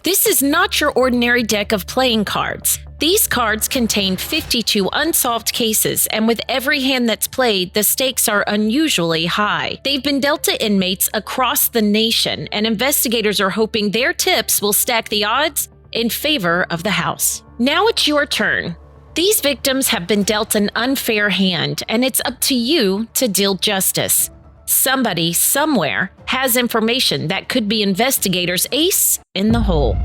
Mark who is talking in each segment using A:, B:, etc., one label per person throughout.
A: This is not your ordinary deck of playing cards. These cards contain 52 unsolved cases, and with every hand that's played, the stakes are unusually high. They've been dealt to inmates across the nation, and investigators are hoping their tips will stack the odds in favor of the house. Now it's your turn. These victims have been dealt an unfair hand, and it's up to you to deal justice. Somebody, somewhere, has information that could be investigators' ace in the hole.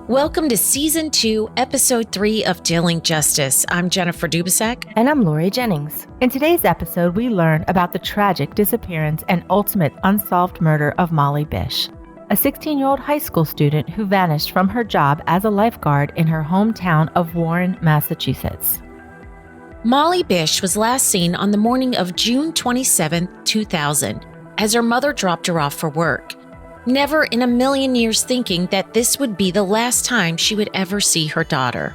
A: Welcome to Season 2, Episode 3 of Dealing Justice. I'm Jennifer Dubisak.
B: And I'm Lori Jennings. In today's episode, we learn about the tragic disappearance and ultimate unsolved murder of Molly Bish, a 16-year-old high school student who vanished from her job as a lifeguard in her hometown of Warren, Massachusetts.
A: Molly Bish was last seen on the morning of June 27, 2000, as her mother dropped her off for work, never in a million years thinking that this would be the last time she would ever see her daughter.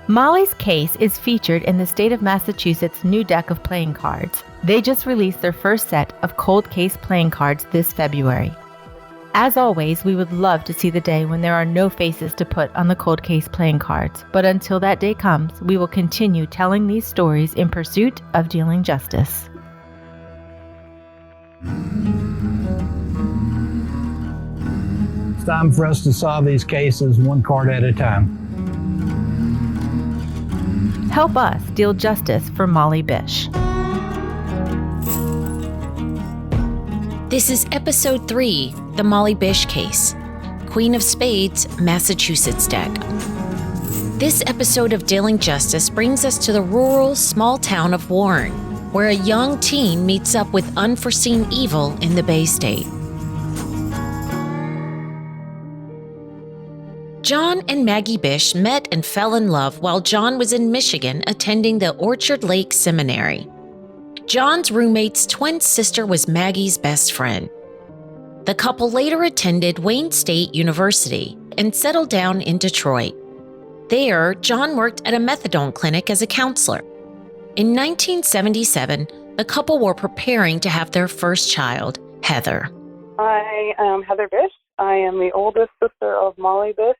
B: Molly's case is featured in the state of Massachusetts' new deck of playing cards. They just released their first set of cold case playing cards this February. As always, we would love to see the day when there are no faces to put on the cold case playing cards, but until that day comes, we will continue telling these stories in pursuit of dealing justice.
C: It's time for us to solve these cases one card at a time.
B: Help us deal justice for Molly Bish.
A: This is Episode 3, The Molly Bish Case, Queen of Spades, Massachusetts deck. This episode of Dealing Justice brings us to the rural, small town of Warren, where a young teen meets up with unforeseen evil in the Bay State. John and Maggie Bish met and fell in love while John was in Michigan attending the Orchard Lake Seminary. John's roommate's twin sister was Maggie's best friend. The couple later attended Wayne State University and settled down in Detroit. There, John worked at a methadone clinic as a counselor. In 1977, the couple were preparing to have their first child, Heather.
D: I am Heather Bish. I am the oldest sister of Molly Bish.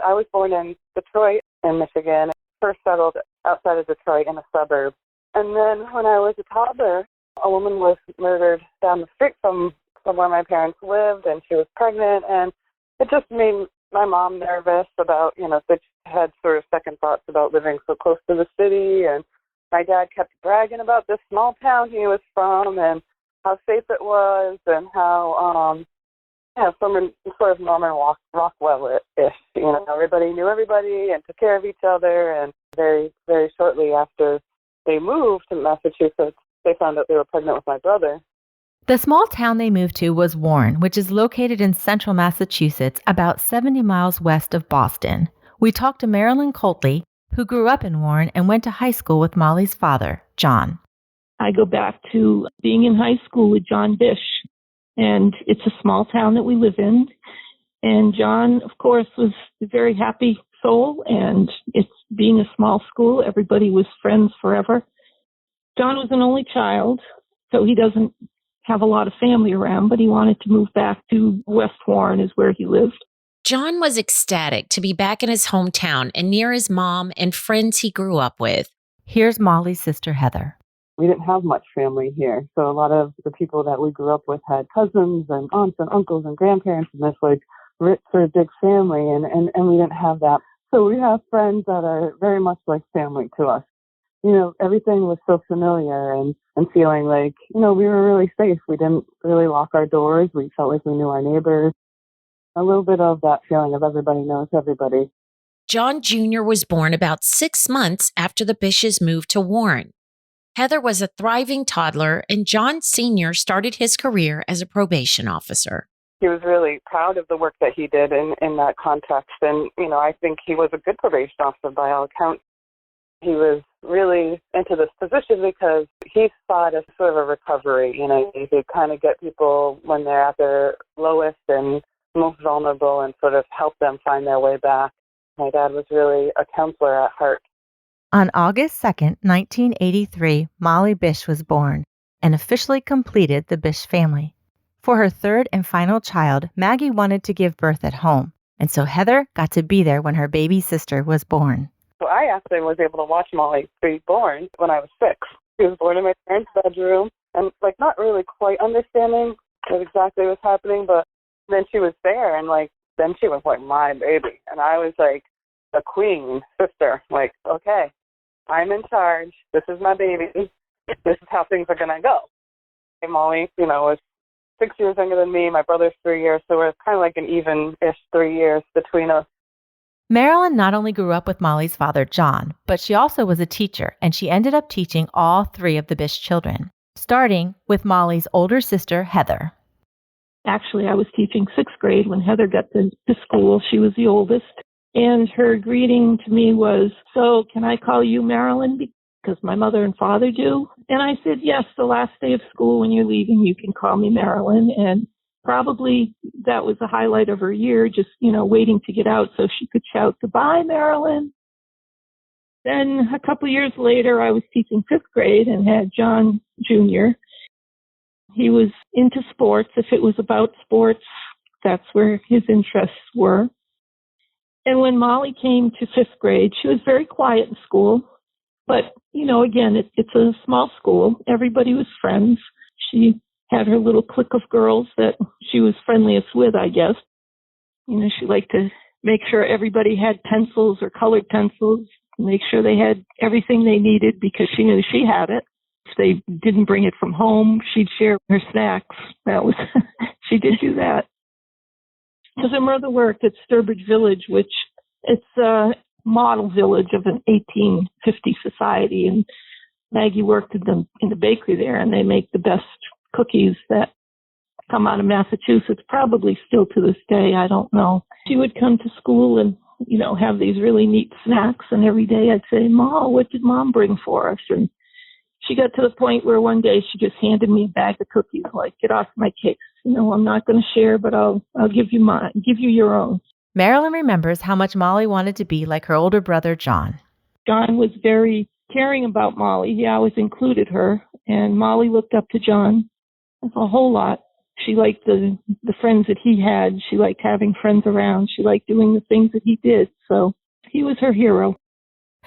D: I was born in Detroit, in Michigan. First settled outside of Detroit in a suburb. And then when I was a toddler, a woman was murdered down the street from where my parents lived, and she was pregnant. And it just made my mom nervous about, that she had sort of second thoughts about living so close to the city. And my dad kept bragging about this small town he was from and how safe it was and how, sort of Norman Rockwell-ish. Everybody knew everybody and took care of each other. And very, very shortly after they moved to Massachusetts, they found out they were pregnant with my brother.
B: The small town they moved to was Warren, which is located in central Massachusetts, about 70 miles west of Boston. We talked to Marilyn Coltley, who grew up in Warren and went to high school with Molly's father, John.
E: I go back to being in high school with John Bish, and it's a small town that we live in. And John, of course, was a very happy soul, and it's being a small school, everybody was friends forever. John was an only child, so he doesn't have a lot of family around, but he wanted to move back to West Warren is where he lived.
A: John was ecstatic to be back in his hometown and near his mom and friends he grew up with.
B: Here's Molly's sister, Heather.
D: We didn't have much family here, so a lot of the people that we grew up with had cousins and aunts and uncles and grandparents and this rich sort of big family, and we didn't have that. So we have friends that are very much like family to us. Everything was so familiar and feeling like, we were really safe. We didn't really lock our doors. We felt like we knew our neighbors. A little bit of that feeling of everybody knows everybody.
A: John Jr. was born about 6 months after the Bishes moved to Warren. Heather was a thriving toddler, and John Sr. started his career as a probation officer.
D: He was really proud of the work that he did in that context. And, I think he was a good probation officer by all accounts. He was really into this position because he saw it as sort of a recovery. He could kind of get people when they're at their lowest and most vulnerable and sort of help them find their way back. My dad was really a counselor at heart.
B: On August 2nd, 1983, Molly Bish was born and officially completed the Bish family. For her third and final child, Maggie wanted to give birth at home, and so Heather got to be there when her baby sister was born.
D: So I actually was able to watch Molly be born when I was 6. She was born in my parents' bedroom, and not really quite understanding what exactly was happening, but then she was there, and then she was my baby, and I was the queen sister. Okay, I'm in charge. This is my baby. This is how things are gonna go. And Molly, was 6 years younger than me. My brother's 3 years, so we're kind of an even-ish 3 years between us.
B: Marilyn not only grew up with Molly's father, John, but she also was a teacher, and she ended up teaching all 3 of the Bish children, starting with Molly's older sister, Heather.
E: Actually, I was teaching 6th grade when Heather got to school. She was the oldest. And her greeting to me was, "So can I call you Marilyn because my mother and father do?" And I said, "Yes, the last day of school when you're leaving, you can call me Marilyn." And probably that was the highlight of her year, just, waiting to get out so she could shout, "Goodbye, Marilyn." Then a couple years later, I was teaching 5th grade and had John Jr. He was into sports. If it was about sports, that's where his interests were. And when Molly came to 5th grade, she was very quiet in school. But, again, it's a small school. Everybody was friends. She had her little clique of girls that she was friendliest with, I guess. She liked to make sure everybody had pencils or colored pencils, make sure they had everything they needed because she knew she had it. If they didn't bring it from home, she'd share her snacks. She did do that. Because her mother worked at Sturbridge Village, which it's a model village of an 1850 society, and Maggie worked in the bakery there, and they make the best cookies that come out of Massachusetts, probably still to this day, I don't know. She would come to school and, have these really neat snacks, and every day I'd say, "Ma, what did Mom bring for us?" And she got to the point where one day she just handed me a bag of cookies, "Get off my case. I'm not going to share, but I'll give you your own."
B: Marilyn remembers how much Molly wanted to be like her older brother, John.
E: John was very caring about Molly. He always included her, and Molly looked up to John a whole lot. She liked the friends that he had. She liked having friends around. She liked doing the things that he did. So he was her hero.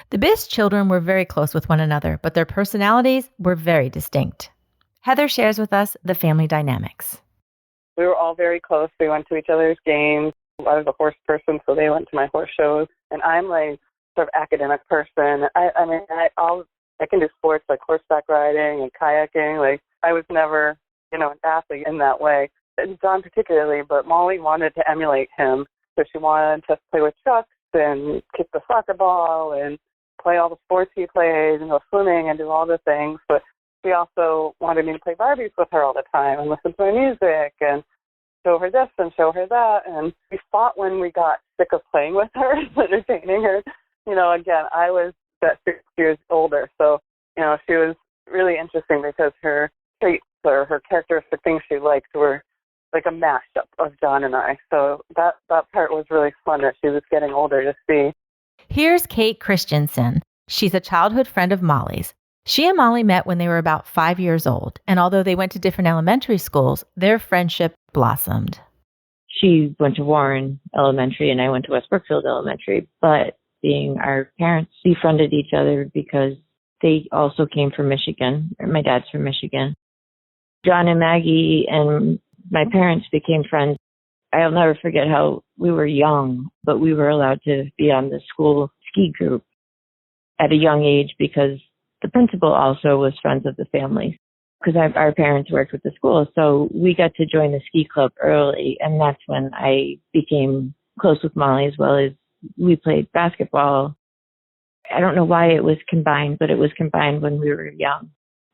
B: The Bish children were very close with one another, but their personalities were very distinct. Heather shares with us the family dynamics.
D: We were all very close. We went to each other's games. I was a horse person, so they went to my horse shows. And I'm sort of academic person. I can do sports like horseback riding and kayaking. I was never, an athlete in that way. And John particularly, but Molly wanted to emulate him. So she wanted to play with Chuck and kick the soccer ball and play all the sports he played and go swimming and do all the things. But she also wanted me to play Barbies with her all the time and listen to my music and show her this and show her that. And we fought when we got sick of playing with her and entertaining her. Again, I was that 6 years older. So, she was really interesting because her traits or her characteristic things she liked were like a mashup of John and I. So that part was really fun that she was getting older to see.
B: Here's Kate Christensen. She's a childhood friend of Molly's. She and Molly met when they were about 5 years old, and although they went to different elementary schools, their friendship blossomed.
F: She went to Warren Elementary and I went to West Brookfield Elementary, but being our parents befriended each other because they also came from Michigan. My dad's from Michigan. John and Maggie and my parents became friends. I'll never forget how we were young, but we were allowed to be on the school ski group at a young age because the principal also was friends of the family because our parents worked with the school. So we got to join the ski club early, and that's when I became close with Molly as well as we played basketball. I don't know why it was combined, but it was combined when we were young.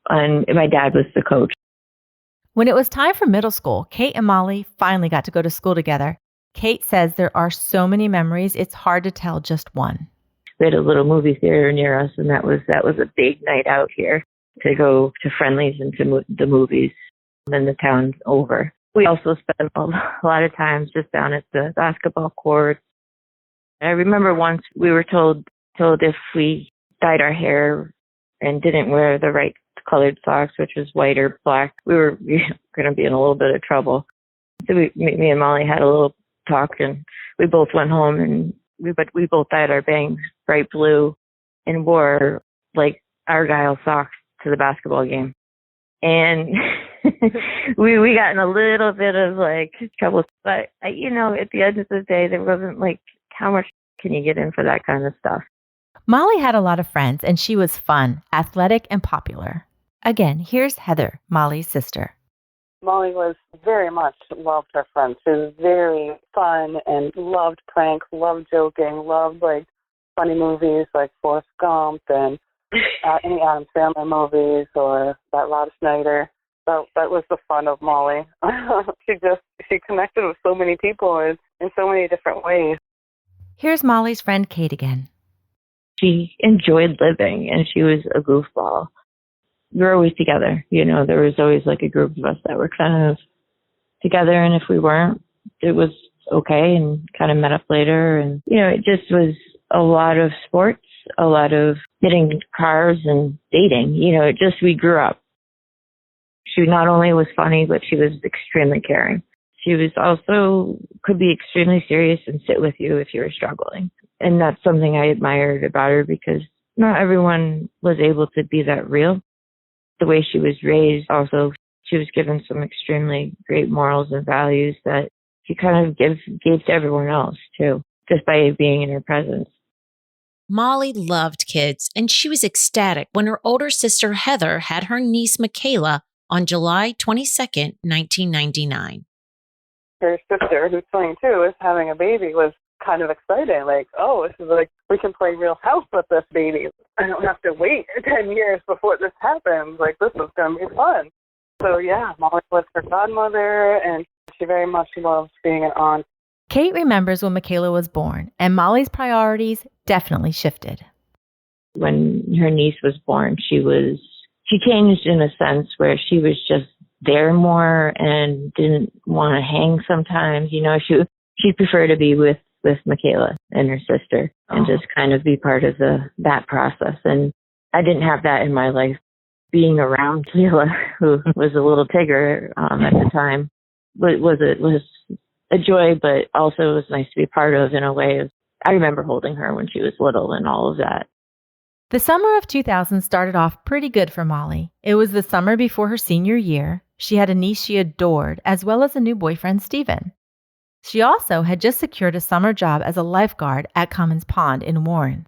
F: And my dad was the coach.
B: When it was time for middle school, Kate and Molly finally got to go to school together. Kate says there are so many memories, it's hard to tell just one.
F: We had a little movie theater near us, and that was a big night out here to go to Friendly's and to the movies. And then the town's over. We also spent a lot of time just down at the basketball court. I remember once we were told if we dyed our hair and didn't wear the right colored socks, which was white or black, we were going going to be in a little bit of trouble. So me and Molly had a little talk, and we both went home, and we both dyed our bangs bright blue and wore like Argyle socks to the basketball game. And we got in a little bit of like trouble, but at the end of the day, there wasn't like, how much can you get in for that kind of stuff?
B: Molly had a lot of friends, and she was fun, athletic, and popular. Again, here's Heather, Molly's sister.
D: Molly was very much loved her friends. She was very fun and loved pranks, loved joking, loved like funny movies like Forrest Gump and any Adam Sandler movies or that Rob Schneider. That was the fun of Molly. She connected with so many people in so many different ways.
B: Here's Molly's friend Kate again.
F: She enjoyed living, and she was a goofball. We were always together. There was always like a group of us that were kind of together, and if we weren't, it was okay, and kind of met up later. And, it just was a lot of sports, a lot of getting cars and dating. We grew up. She not only was funny, but she was extremely caring. She was also could be extremely serious and sit with you if you were struggling. And that's something I admired about her, because not everyone was able to be that real. The way she was raised, also, she was given some extremely great morals and values that she kind of gave to everyone else, too, just by being in her presence.
A: Molly loved kids, and she was ecstatic when her older sister Heather had her niece Michaela on July 22nd, 1999.
D: Her sister, who's 22, is having a baby, was kind of exciting. Like, oh, this is like, we can play real house with this baby. I don't have to wait 10 years before this happens. Like, this is going to be fun. So, yeah, Molly was her godmother, and she very much loves being an aunt.
B: Kate remembers when Michaela was born, and Molly's priorities definitely shifted.
F: When her niece was born, she changed in a sense where she was just there more and didn't want to hang sometimes. She preferred to be with Michaela and her sister and just kind of be part of that process. And I didn't have that in my life. Being around Michaela, who was a little Tigger at the time, was a joy, but also it was nice to be part of in a way. I remember holding her when she was little and all of that.
B: The summer of 2000 started off pretty good for Molly. It was the summer before her senior year. She had a niece she adored, as well as a new boyfriend, Stephen. She also had just secured a summer job as a lifeguard at Comins Pond in Warren.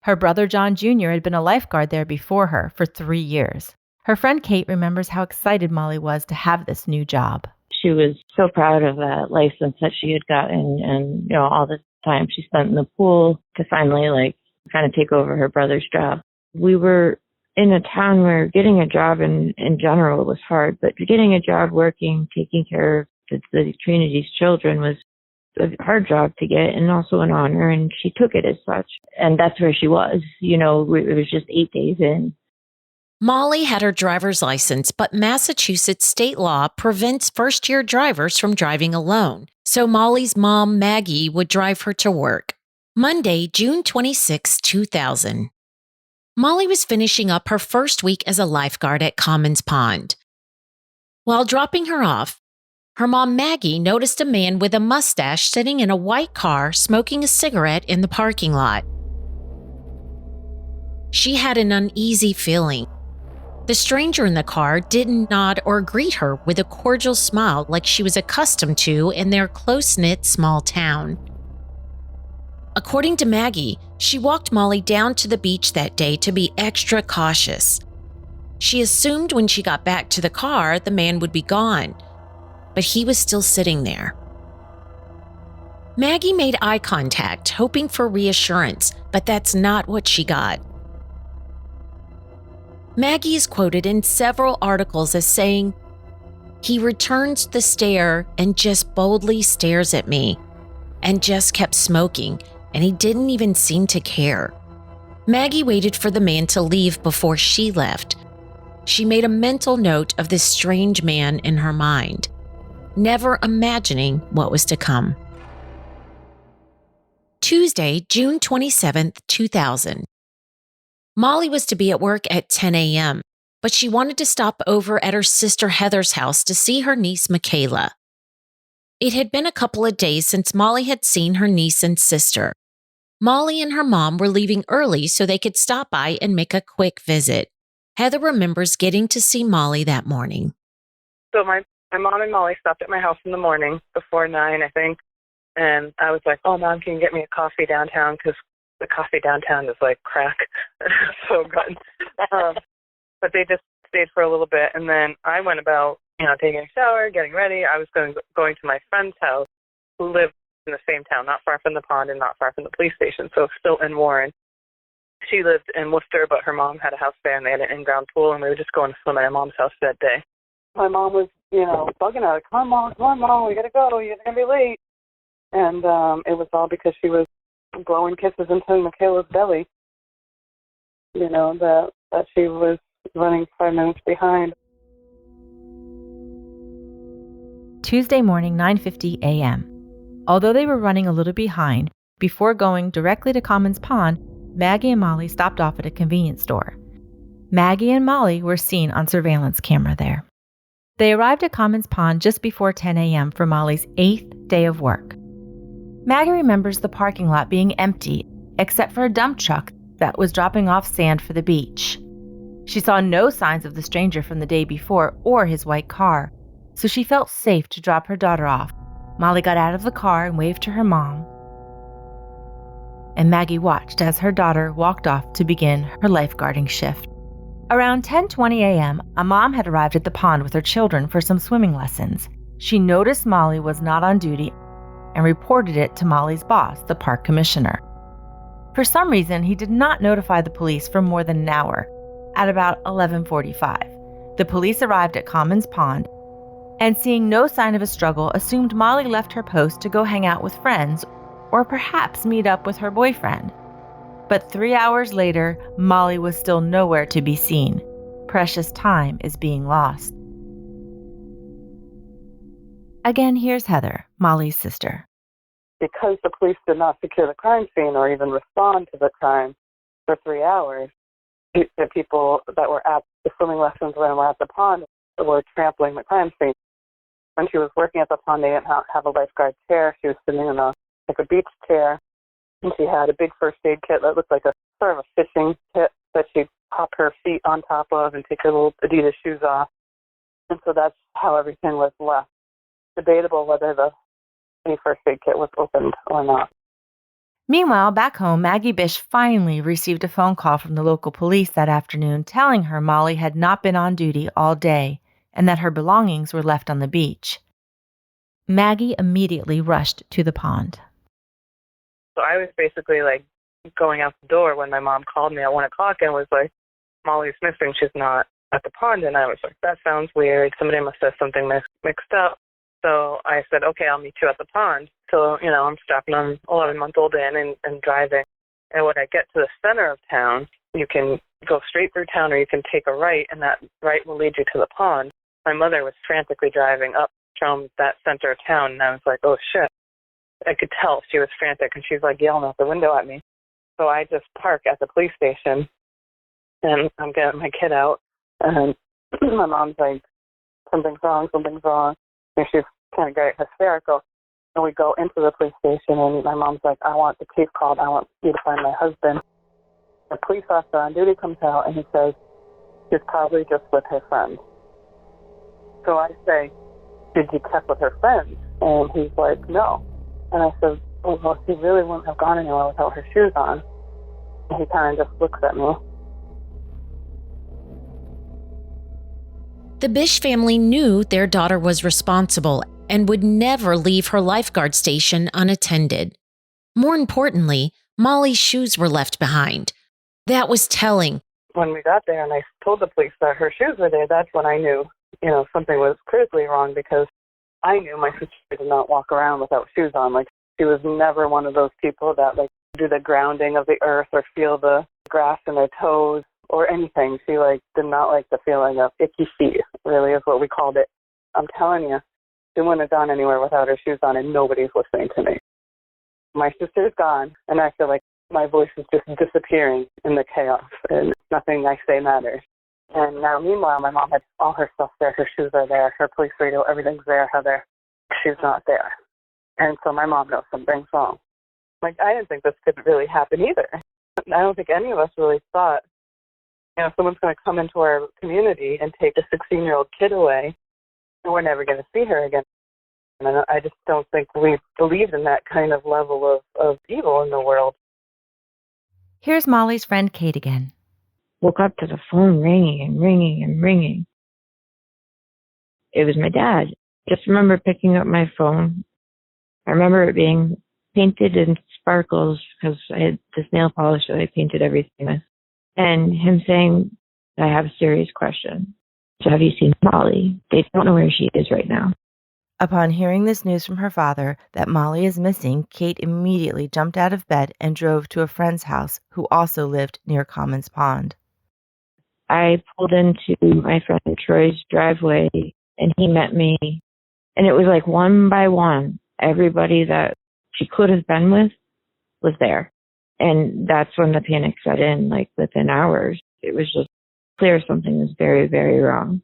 B: Her brother John Jr. had been a lifeguard there before her for 3 years. Her friend Kate remembers how excited Molly was to have this new job.
F: She was so proud of that license that she had gotten, and all the time she spent in the pool to finally kind of take over her brother's job. We were in a town where getting a job in general was hard, but getting a job working, taking care of the Trinity's children was a hard job to get, and also an honor, and she took it as such. And that's where she was. It was just 8 days in.
A: Molly had her driver's license, but Massachusetts state law prevents first-year drivers from driving alone. So Molly's mom, Maggie, would drive her to work. Monday, June 26, 2000. Molly was finishing up her first week as a lifeguard at Comins Pond. While dropping her off, her mom, Maggie, noticed a man with a mustache sitting in a white car smoking a cigarette in the parking lot. She had an uneasy feeling. The stranger in the car didn't nod or greet her with a cordial smile like she was accustomed to in their close-knit small town. According to Maggie, she walked Molly down to the beach that day to be extra cautious. She assumed when she got back to the car, the man would be gone, but he was still sitting there. Maggie made eye contact, hoping for reassurance, but that's not what she got. Maggie is quoted in several articles as saying, "He returns the stare and just boldly stares at me, and just kept smoking, and he didn't even seem to care." Maggie waited for the man to leave before she left. She made a mental note of this strange man in her mind, never imagining what was to come. Tuesday, June 27th, 2000. Molly was to be at work at 10 a.m. but she wanted to stop over at her sister Heather's house to see her niece Michaela. It had been a couple of days since Molly had seen her niece and sister. Molly and her mom were leaving early so they could stop by and make a quick visit. Heather remembers getting to see Molly that morning.
D: So my mom and Molly stopped at my house in the morning before 9, I think. And I was like, oh, Mom, can you get me a coffee downtown? Because the coffee downtown is like crack. So good. But they just stayed for a little bit. And then I went about, taking a shower, getting ready. I was going to my friend's house who lived in the same town, not far from the pond and not far from the police station, so still in Warren. She lived in Worcester, but her mom had a house there, and they had an in-ground pool, and we were just going to swim at her mom's house that day. My mom was, bugging out, come on, Mom, we gotta go, you're gonna be late. And it was all because she was blowing kisses into Michaela's belly, that she was running 5 minutes behind.
B: Tuesday morning, 9:50 a.m. Although they were running a little behind, before going directly to Comins Pond, Maggie and Molly stopped off at a convenience store. Maggie and Molly were seen on surveillance camera there. They arrived at Comins Pond just before 10 a.m. for Molly's 8th day of work. Maggie remembers the parking lot being empty, except for a dump truck that was dropping off sand for the beach. She saw no signs of the stranger from the day before or his white car, so she felt safe to drop her daughter off. Molly got out of the car and waved to her mom, and Maggie watched as her daughter walked off to begin her lifeguarding shift. Around 10:20 a.m., a mom had arrived at the pond with her children for some swimming lessons. She noticed Molly was not on duty and reported it to Molly's boss, the park commissioner. For some reason, he did not notify the police for more than an hour. At about 11:45, the police arrived at Comins Pond and, seeing no sign of a struggle, assumed Molly left her post to go hang out with friends or perhaps meet up with her boyfriend. But 3 hours later, Molly was still nowhere to be seen. Precious time is being lost. Again, here's Heather, Molly's sister.
D: Because the police did not secure the crime scene or even respond to the crime for 3 hours, the people that were at the swimming lessons when we were at the pond were trampling the crime scene. When she was working at the pond, they didn't have a lifeguard chair. She was sitting in a beach chair, and she had a big first aid kit that looked like a sort of a fishing kit that she'd pop her feet on top of and take her little Adidas shoes off. And so that's how everything was left. Debatable whether any first aid kit was opened or not.
B: Meanwhile, back home, Maggie Bish finally received a phone call from the local police that afternoon telling her Molly had not been on duty all day and that her belongings were left on the beach. Maggie immediately rushed to the pond.
D: So I was basically going out the door when my mom called me at 1 o'clock and was like, Molly's missing, she's not at the pond. And I was like, that sounds weird. Somebody must have something mixed up. So I said, okay, I'll meet you at the pond. So, I'm strapping an 11-month-old in and driving. And when I get to the center of town, you can go straight through town or you can take a right, and that right will lead you to the pond. My mother was frantically driving up from that center of town, and I was like, oh, shit. I could tell she was frantic, and she was yelling out the window at me. So I just park at the police station, and I'm getting my kid out, and my mom's like, something's wrong. And she's kind of getting hysterical. And we go into the police station, and my mom's like, I want the chief called. I want you to find my husband. The police officer on duty comes out, and he says, she's probably just with her friends. So I say, did you check with her friends? And he's like, no. And I said, well, she really wouldn't have gone anywhere without her shoes on. And he kind of just looks at me.
A: The Bish family knew their daughter was responsible and would never leave her lifeguard station unattended. More importantly, Molly's shoes were left behind. That was telling.
D: When we got there and I told the police that her shoes were there, that's when I knew, something was critically wrong, because I knew my sister did not walk around without shoes on. She was never one of those people that do the grounding of the earth or feel the grass in their toes or anything. She did not like the feeling of icky feet, really is what we called it. I'm telling you, she wouldn't have gone anywhere without her shoes on, and nobody's listening to me. My sister's gone, and I feel like my voice is just disappearing in the chaos, and nothing I say matters. And now, meanwhile, my mom had all her stuff there. Her shoes are there. Her police radio, everything's there. Heather, she's not there. And so my mom knows something's wrong. Like, I didn't think this could really happen either. I don't think any of us really thought, someone's going to come into our community and take a 16-year-old kid away, and we're never going to see her again. And I just don't think we believed in that kind of level of evil in the world.
B: Here's Molly's friend Kate again.
F: Woke up to the phone ringing and ringing and ringing. It was my dad. Just remember picking up my phone. I remember it being painted in sparkles because I had this nail polish that I painted everything with. And him saying, I have a serious question. So have you seen Molly? They don't know where she is right now.
B: Upon hearing this news from her father that Molly is missing, Kate immediately jumped out of bed and drove to a friend's house who also lived near Comins Pond.
F: I pulled into my friend Troy's driveway and he met me. And it was like one by one, everybody that she could have been with was there. And that's when the panic set in, like within hours. It was just clear something was very, very wrong.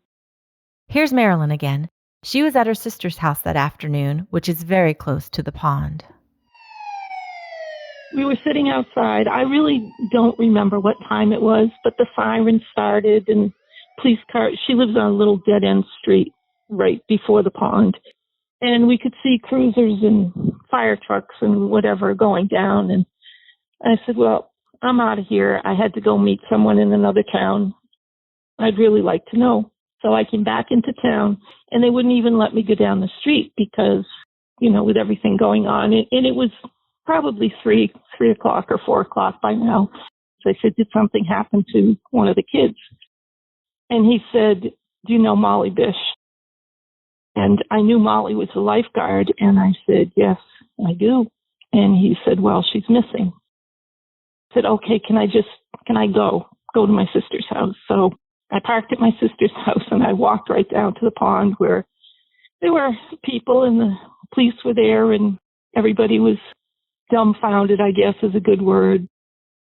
B: Here's Marilyn again. She was at her sister's house that afternoon, which is very close to the pond.
E: We were sitting outside. I really don't remember what time it was, but the siren started and police car. She lives on a little dead-end street right before the pond. And we could see cruisers and fire trucks and whatever going down. And I said, well, I'm out of here. I had to go meet someone in another town. I'd really like to know. So I came back into town, and they wouldn't even let me go down the street because, with everything going on. And it was probably 3 o'clock or 4 o'clock by now. So I said, did something happen to one of the kids? And he said, do you know Molly Bish? And I knew Molly was a lifeguard, and I said, yes, I do. And he said, well, she's missing. I said, okay, can I go to my sister's house? So I parked at my sister's house and I walked right down to the pond where there were people and the police were there and everybody was dumbfounded, I guess is a good word.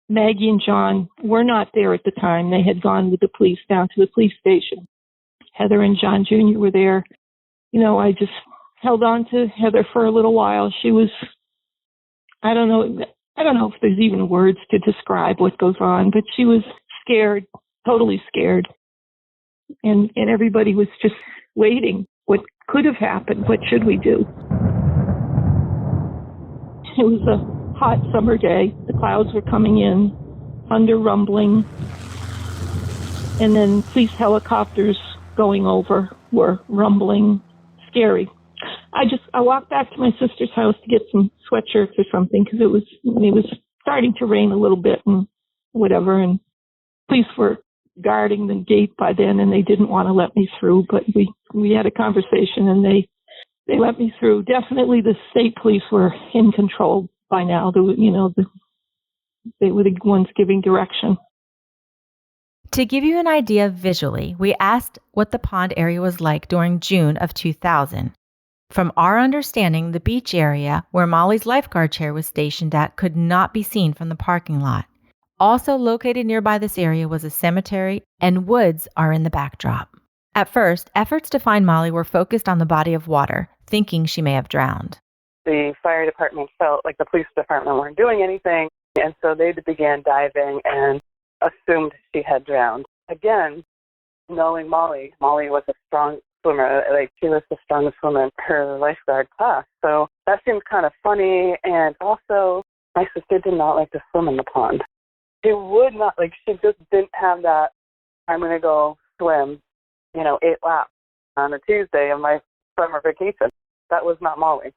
E: Maggie and John were not there at the time. They had gone with the police down to the police station. Heather and John Jr. were there. I just held on to Heather for a little while. She was, I don't know if there's even words to describe what goes on, but she was scared. Totally scared. And everybody was just waiting. What could have happened? What should we do? It was a hot summer day. The clouds were coming in, thunder rumbling, and then police helicopters going over were rumbling. Scary. I walked back to my sister's house to get some sweatshirts or something because it was starting to rain a little bit and whatever, and police were guarding the gate by then, and they didn't want to let me through, but we had a conversation, and they let me through. Definitely the state police were in control by now. They were the ones giving direction.
B: To give you an idea visually, we asked what the pond area was like during June of 2000. From our understanding, the beach area where Molly's lifeguard chair was stationed at could not be seen from the parking lot. Also located nearby this area was a cemetery, and woods are in the backdrop. At first, efforts to find Molly were focused on the body of water, thinking she may have drowned.
D: The fire department felt like the police department weren't doing anything, and so they began diving and assumed she had drowned. Again, knowing Molly was a strong swimmer. Like, she was the strongest swimmer in her lifeguard class. So that seems kind of funny. And also, my sister did not like to swim in the pond. She would not, she just didn't have that, I'm going to go swim, 8 laps on a Tuesday of my summer vacation. That was not Molly.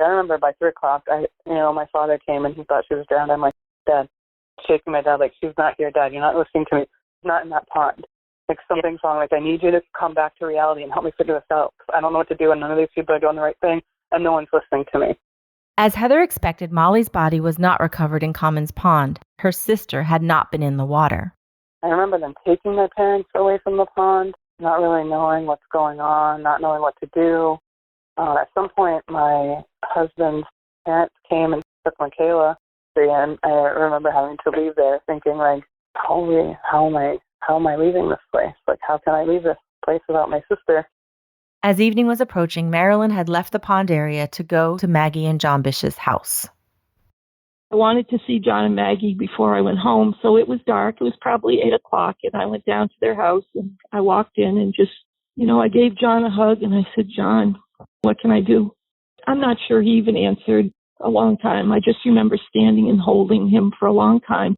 D: I remember by 3 o'clock, my father came and he thought she was drowned. I'm like, Dad, shaking my dad, she's not here, Dad. You're not listening to me. She's not in that pond. Something's wrong. I need you to come back to reality and help me figure this out. I don't know what to do, and none of these people are doing the right thing, and no one's listening to me.
B: As Heather expected, Molly's body was not recovered in Comins Pond. Her sister had not been in the water.
D: I remember them taking their parents away from the pond, not really knowing what's going on, not knowing what to do. At some point, my husband's parents came and took Michaela, and I remember having to leave there thinking, how how am I leaving this place? Like, how can I leave this place without my sister?
B: As evening was approaching, Marilyn had left the pond area to go to Maggie and John Bish's house.
E: I wanted to see John and Maggie before I went home, so it was dark. It was probably 8 o'clock, and I went down to their house, and I walked in and just, I gave John a hug, and I said, John, what can I do? I'm not sure he even answered a long time. I just remember standing and holding him for a long time.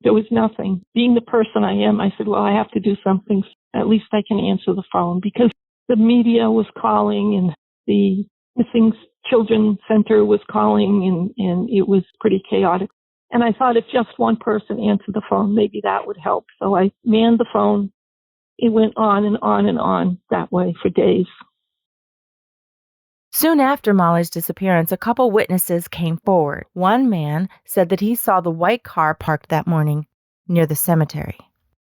E: There was nothing. Being the person I am, I said, well, I have to do something. At least I can answer the phone, because the media was calling and the Missing Children Center was calling, and it was pretty chaotic. And I thought if just one person answered the phone, maybe that would help. So I manned the phone. It went on and on and on that way for days.
B: Soon after Molly's disappearance, a couple witnesses came forward. One man said that he saw the white car parked that morning near the cemetery.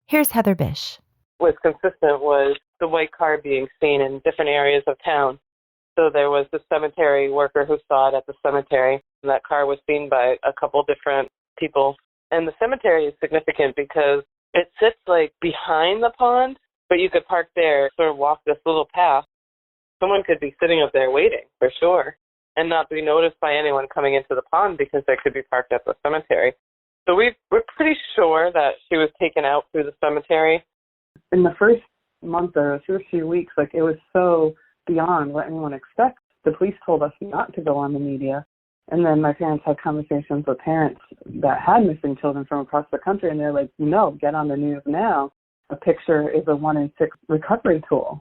B: Here's Heather Bish.
D: What was consistent was the white car being seen in different areas of town. So there was the cemetery worker who saw it at the cemetery, and that car was seen by a couple different people. And the cemetery is significant because it sits like behind the pond, but you could park there, sort of walk this little path. Someone could be sitting up there waiting, for sure, and not be noticed by anyone coming into the pond because they could be parked at the cemetery. So we're pretty sure that she was taken out through the cemetery. In the first month or 2 or 3 weeks, like, it was so beyond what anyone expects. The police told us not to go on the media. And then my parents had conversations with parents that had missing children from across the country, and they're like, no, get on the news now. A picture is a 1 in 6 recovery tool.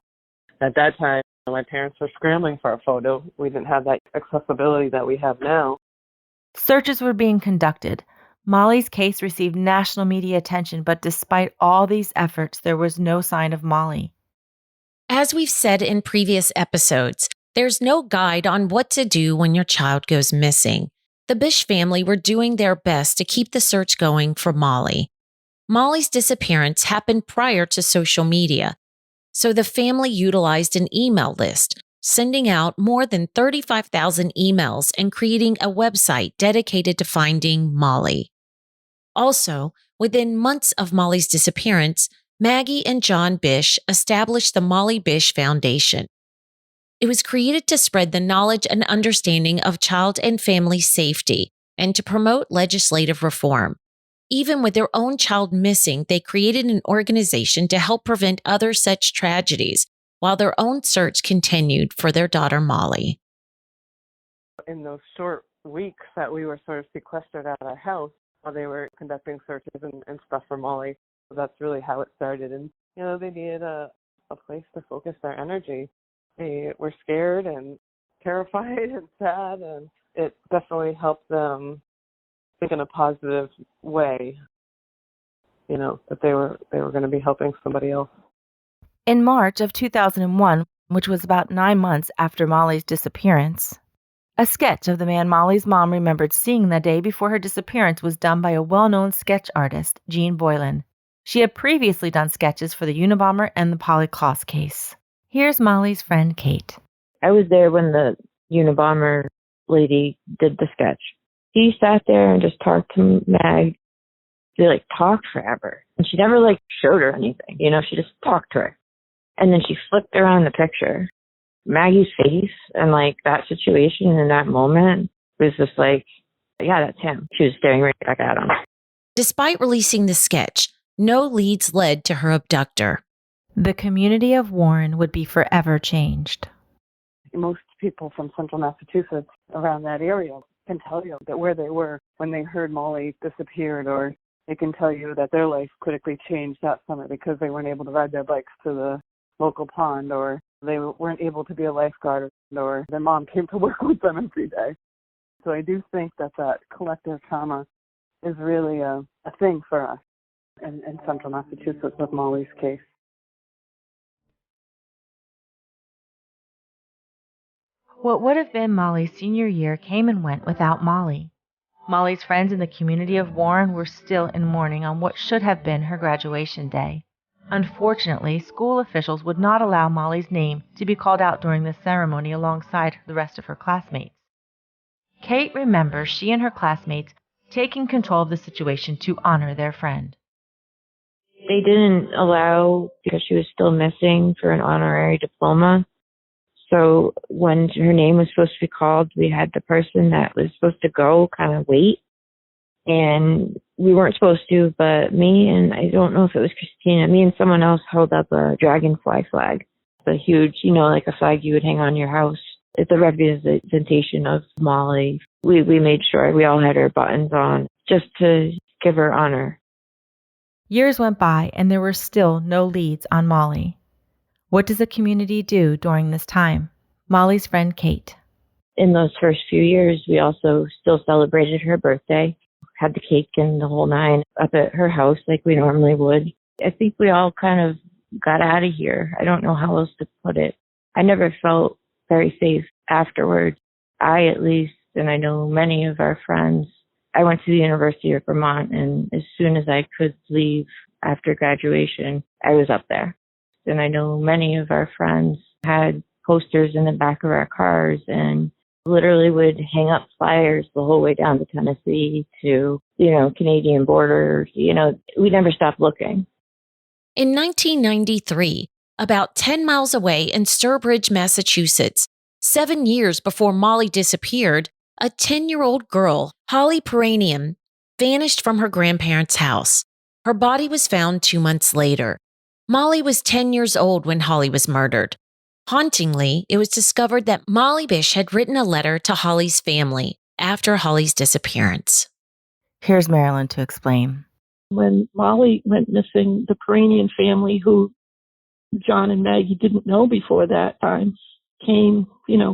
D: At that time, my parents were scrambling for a photo. We didn't have that accessibility that we have now.
B: Searches were being conducted. Molly's case received national media attention, but despite all these efforts, there was no sign of Molly.
A: As we've said in previous episodes, there's no guide on what to do when your child goes missing. The Bish family were doing their best to keep the search going for Molly. Molly's disappearance happened prior to social media, so the family utilized an email list, sending out more than 35,000 emails and creating a website dedicated to finding Molly. Also, within months of Molly's disappearance, Maggie and John Bish established the Molly Bish Foundation. It was created to spread the knowledge and understanding of child and family safety and to promote legislative reform. Even with their own child missing, they created an organization to help prevent other such tragedies while their own search continued for their daughter Molly.
D: In those short weeks that we were sort of sequestered at our house while they were conducting searches and stuff for Molly, so that's really how it started. And, they needed a place to focus their energy. They were scared and terrified and sad, and it definitely helped them think in a positive way, that they were going to be helping somebody else.
B: In March of 2001, which was about 9 months after Molly's disappearance, a sketch of the man Molly's mom remembered seeing the day before her disappearance was done by a well-known sketch artist, Jean Boylan. She had previously done sketches for the Unabomber and the Polly Klaus case. Here's Molly's friend, Kate.
F: I was there when the Unabomber lady did the sketch. He sat there and just talked to Mag. They talked forever. And she never showed her anything. She just talked to her. And then she flipped around the picture. Maggie's face and that situation in that moment was just yeah, that's him. She was staring right back at him.
A: Despite releasing the sketch, no leads led to her abductor.
B: The community of Warren would be forever changed.
D: Most people from central Massachusetts around that area can tell you that where they were when they heard Molly disappeared, or they can tell you that their life critically changed that summer because they weren't able to ride their bikes to the local pond, or they weren't able to be a lifeguard, or their mom came to work with them every day. So I do think that collective trauma is really a thing for us in central Massachusetts with Molly's case.
B: What would have been Molly's senior year came and went without Molly. Molly's friends in the community of Warren were still in mourning on what should have been her graduation day. Unfortunately, school officials would not allow Molly's name to be called out during the ceremony alongside the rest of her classmates. Kate remembers she and her classmates taking control of the situation to honor their friend.
F: They didn't allow, because she was still missing, for an honorary diploma. So when her name was supposed to be called, we had the person that was supposed to go kind of wait. And we weren't supposed to, but me and I don't know if it was Christina, me and someone else held up a dragonfly flag. A huge, like a flag you would hang on your house. It's a representation of Molly. We made sure we all had our buttons on just to give her honor.
B: Years went by and there were still no leads on Molly. What does the community do during this time? Molly's friend Kate.
F: In those first few years, we also still celebrated her birthday, had the cake and the whole nine up at her house like we normally would. I think we all kind of got out of here. I don't know how else to put it. I never felt very safe afterwards. I, at least, and I know many of our friends, I went to the University of Vermont, and as soon as I could leave after graduation, I was up there. And I know many of our friends had posters in the back of our cars and literally would hang up flyers the whole way down to Tennessee to, Canadian border. We never stopped looking.
A: In 1993, about 10 miles away in Sturbridge, Massachusetts, 7 years before Molly disappeared, a 10-year-old girl, Holly Peranian, vanished from her grandparents' house. Her body was found 2 months later. Molly was 10 years old when Holly was murdered. Hauntingly, it was discovered that Molly Bish had written a letter to Holly's family after Holly's disappearance.
B: Here's Marilyn to explain.
E: When Molly went missing, the Peranian family, who John and Maggie didn't know before that time, came,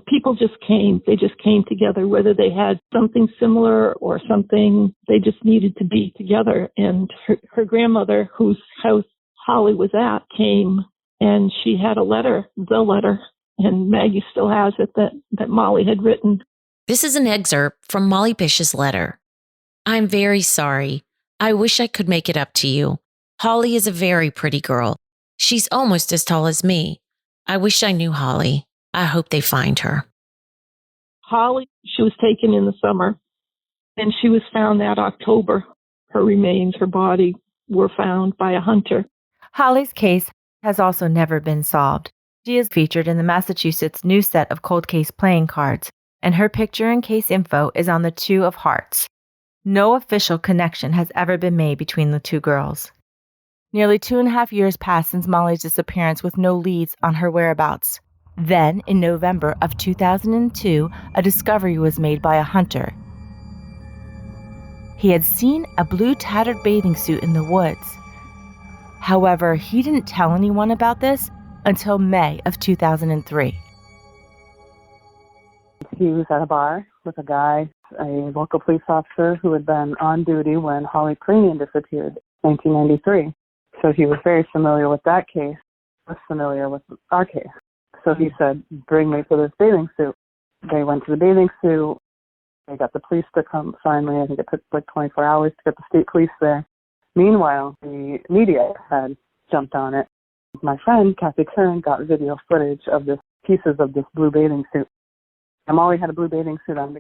E: people just came. They just came together, whether they had something similar or something, they just needed to be together. And her grandmother, whose house Holly was at, came, and she had the letter, and Maggie still has it, that Molly had written.
A: This is an excerpt from Molly Bish's letter. I'm very sorry. I wish I could make it up to you. Holly is a very pretty girl. She's almost as tall as me. I wish I knew Holly. I hope they find her.
E: Holly, she was taken in the summer, and she was found that October. Her remains, her body, were found by a hunter.
B: Holly's case has also never been solved. She is featured in the Massachusetts new set of cold case playing cards, and her picture and case info is on the 2 of hearts. No official connection has ever been made between the two girls. Nearly 2.5 years passed since Molly's disappearance with no leads on her whereabouts. Then, in November of 2002, a discovery was made by a hunter. He had seen a blue tattered bathing suit in the woods. However, he didn't tell anyone about this until May of 2003.
D: He was at a bar with a guy, a local police officer who had been on duty when Holly Peranian disappeared in 1993. So he was very familiar with that case, was familiar with our case. So he said, bring me to this bathing suit. They went to the bathing suit. They got the police to come finally. I think it took like 24 hours to get the state police there. Meanwhile, the media had jumped on it. My friend, Kathy Curran, got video footage of this pieces of this blue bathing suit. And Molly had a blue bathing suit on.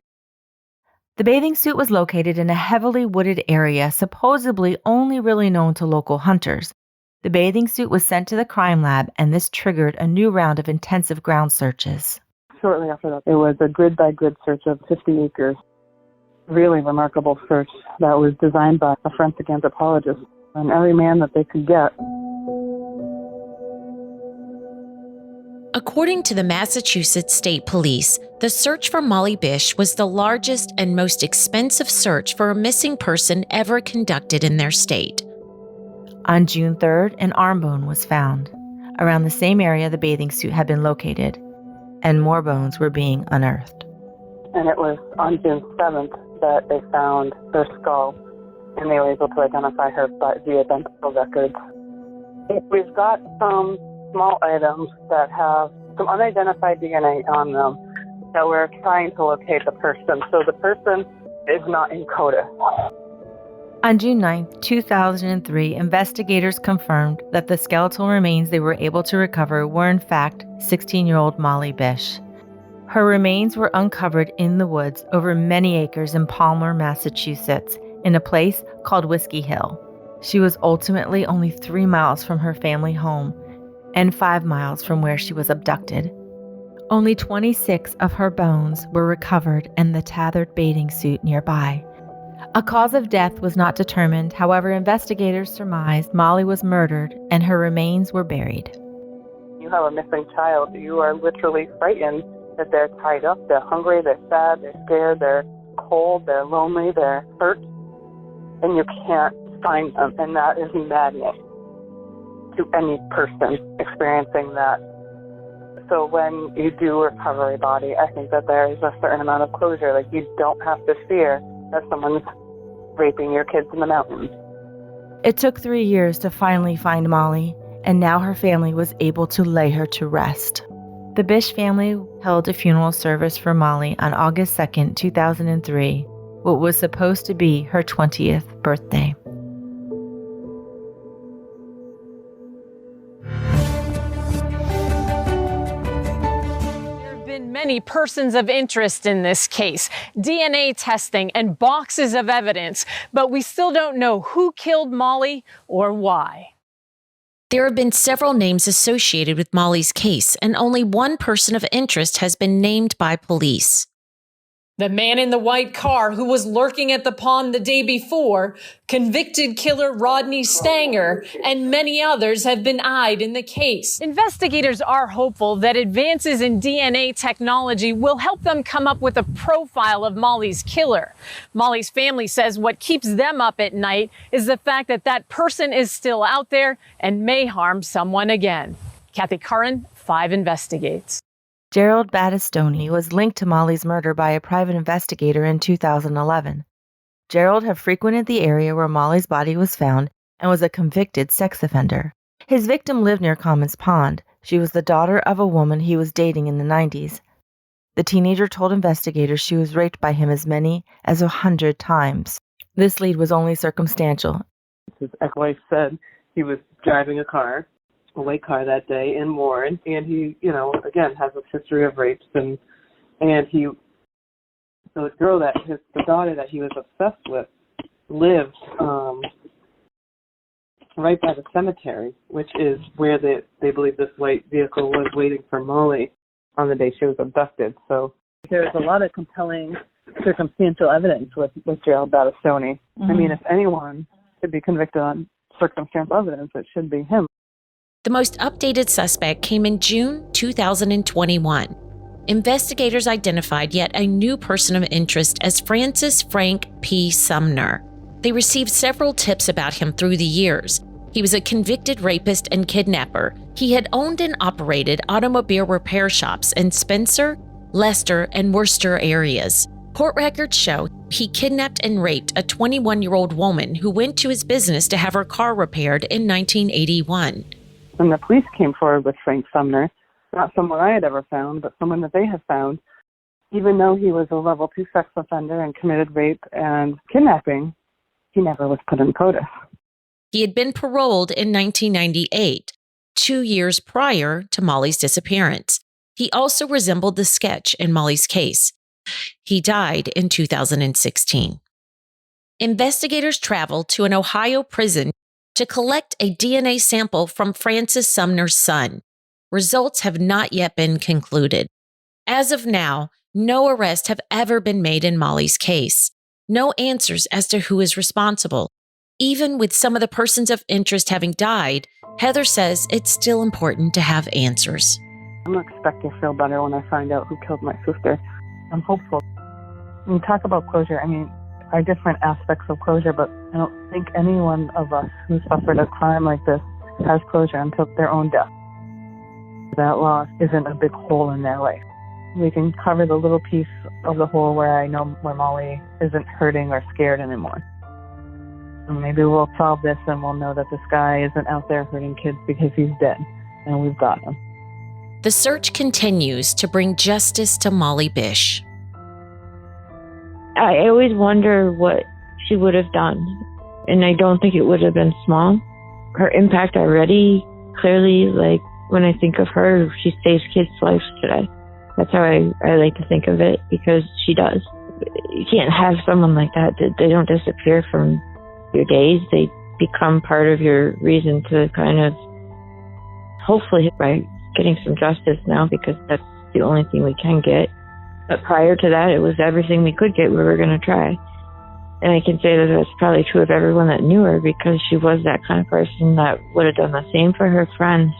B: The bathing suit was located in a heavily wooded area, supposedly only really known to local hunters. The bathing suit was sent to the crime lab, and this triggered a new round of intensive ground searches.
D: Shortly after that, it was a grid-by-grid search of 50 acres. Really remarkable search that was designed by a forensic anthropologist and every man that they could get.
A: According to the Massachusetts State Police, the search for Molly Bish was the largest and most expensive search for a missing person ever conducted in their state.
B: On June 3rd, an arm bone was found. Around the same area the bathing suit had been located, and more bones were being unearthed.
D: And it was on June 7th that they found her skull, and they were able to identify her via dental records. We've got some small items that have some unidentified DNA on them that we're trying to locate the person. So the person is not in CODIS.
B: On June 9, 2003, investigators confirmed that the skeletal remains they were able to recover were in fact 16-year-old Molly Bish. Her remains were uncovered in the woods over many acres in Palmer, Massachusetts, in a place called Whiskey Hill. She was ultimately only 3 miles from her family home and 5 miles from where she was abducted. Only 26 of her bones were recovered in the tethered bathing suit nearby. A cause of death was not determined. However, investigators surmised Molly was murdered and her remains were buried.
D: You have a missing child, you are literally frightened that they're tied up, they're hungry, they're sad, they're scared, they're cold, they're lonely, they're hurt, and you can't find them, and that is madness to any person experiencing that. So when you do recover a body, I think that there is a certain amount of closure. Like, you don't have to fear that someone's raping your kids in the mountains.
B: It took 3 years to finally find Molly, and now her family was able to lay her to rest. The Bish family held a funeral service for Molly on August 2nd, 2003, what was supposed to be her 20th birthday.
G: Many persons of interest in this case, DNA testing and boxes of evidence, but we still don't know who killed Molly or why.
A: There have been several names associated with Molly's case, and only one person of interest has been named by police.
G: The man in the white car who was lurking at the pond the day before, convicted killer Rodney Stenger, and many others have been eyed in the case. Investigators are hopeful that advances in DNA technology will help them come up with a profile of Molly's killer. Molly's family says what keeps them up at night is the fact that that person is still out there and may harm someone again. Kathy Curran, 5 Investigates.
B: Gerald Badastoni was linked to Molly's murder by a private investigator in 2011. Gerald had frequented the area where Molly's body was found and was a convicted sex offender. His victim lived near Comins Pond. She was the daughter of a woman he was dating in the 90s. The teenager told investigators she was raped by him as many as 100 times. This lead was only circumstantial.
D: His ex-wife said he was driving a white car that day in Warren, and he, again, has a history of rapes, and the girl the daughter that he was obsessed with lived right by the cemetery, which is where they believe this white vehicle was waiting for Molly on the day she was abducted. So there's a lot of compelling circumstantial evidence with Gerald Badastoni. Mm-hmm. I mean, if anyone should be convicted on circumstantial evidence, it should be him.
A: The most updated suspect came in June 2021. Investigators identified yet a new person of interest as Francis Frank P. Sumner. They received several tips about him through the years. He was a convicted rapist and kidnapper. He had owned and operated automobile repair shops in Spencer, Leicester, and Worcester areas. Court records show he kidnapped and raped a 21-year-old woman who went to his business to have her car repaired in 1981.
D: When the police came forward with Frank Sumner, not someone I had ever found, but someone that they had found, even though he was a level 2 sex offender and committed rape and kidnapping, he never was put in CODIS.
A: He had been paroled in 1998, 2 years prior to Molly's disappearance. He also resembled the sketch in Molly's case. He died in 2016. Investigators traveled to an Ohio prison to collect a DNA sample from Francis Sumner's son. Results have not yet been concluded. As of now, no arrests have ever been made in Molly's case. No answers as to who is responsible. Even with some of the persons of interest having died, Heather says it's still important to have answers.
D: I'm expecting to feel better when I find out who killed my sister. I'm hopeful. When you talk about closure, are different aspects of closure, but I don't think any one of us who suffered a crime like this has closure until their own death. That loss isn't a big hole in their life. We can cover the little piece of the hole where I know where Molly isn't hurting or scared anymore. And maybe we'll solve this and we'll know that this guy isn't out there hurting kids because he's dead, and we've got him.
A: The search continues to bring justice to Molly Bish.
F: I always wonder what she would have done, and I don't think it would have been small. Her impact already, clearly, when I think of her, she saves kids' lives today. That's how I like to think of it, because she does. You can't have someone like that. They don't disappear from your days. They become part of your reason to kind of, hopefully by getting some justice now, because that's the only thing we can get. But prior to that, it was everything we could get, we were going to try. And I can say that that's probably true of everyone that knew her, because she was that kind of person that would have done the same for her friends.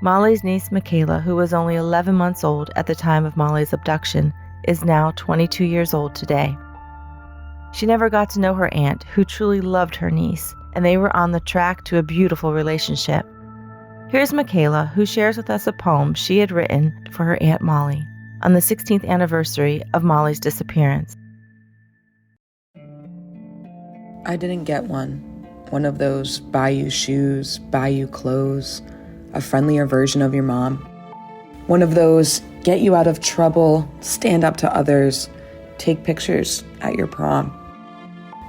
B: Molly's niece, Michaela, who was only 11 months old at the time of Molly's abduction, is now 22 years old today. She never got to know her aunt, who truly loved her niece, and they were on the track to a beautiful relationship. Here's Michaela, who shares with us a poem she had written for her Aunt Molly on the 16th anniversary of Molly's disappearance.
H: I didn't get one of those buy you shoes, buy you clothes, a friendlier version of your mom. One of those get you out of trouble, stand up to others, take pictures at your prom.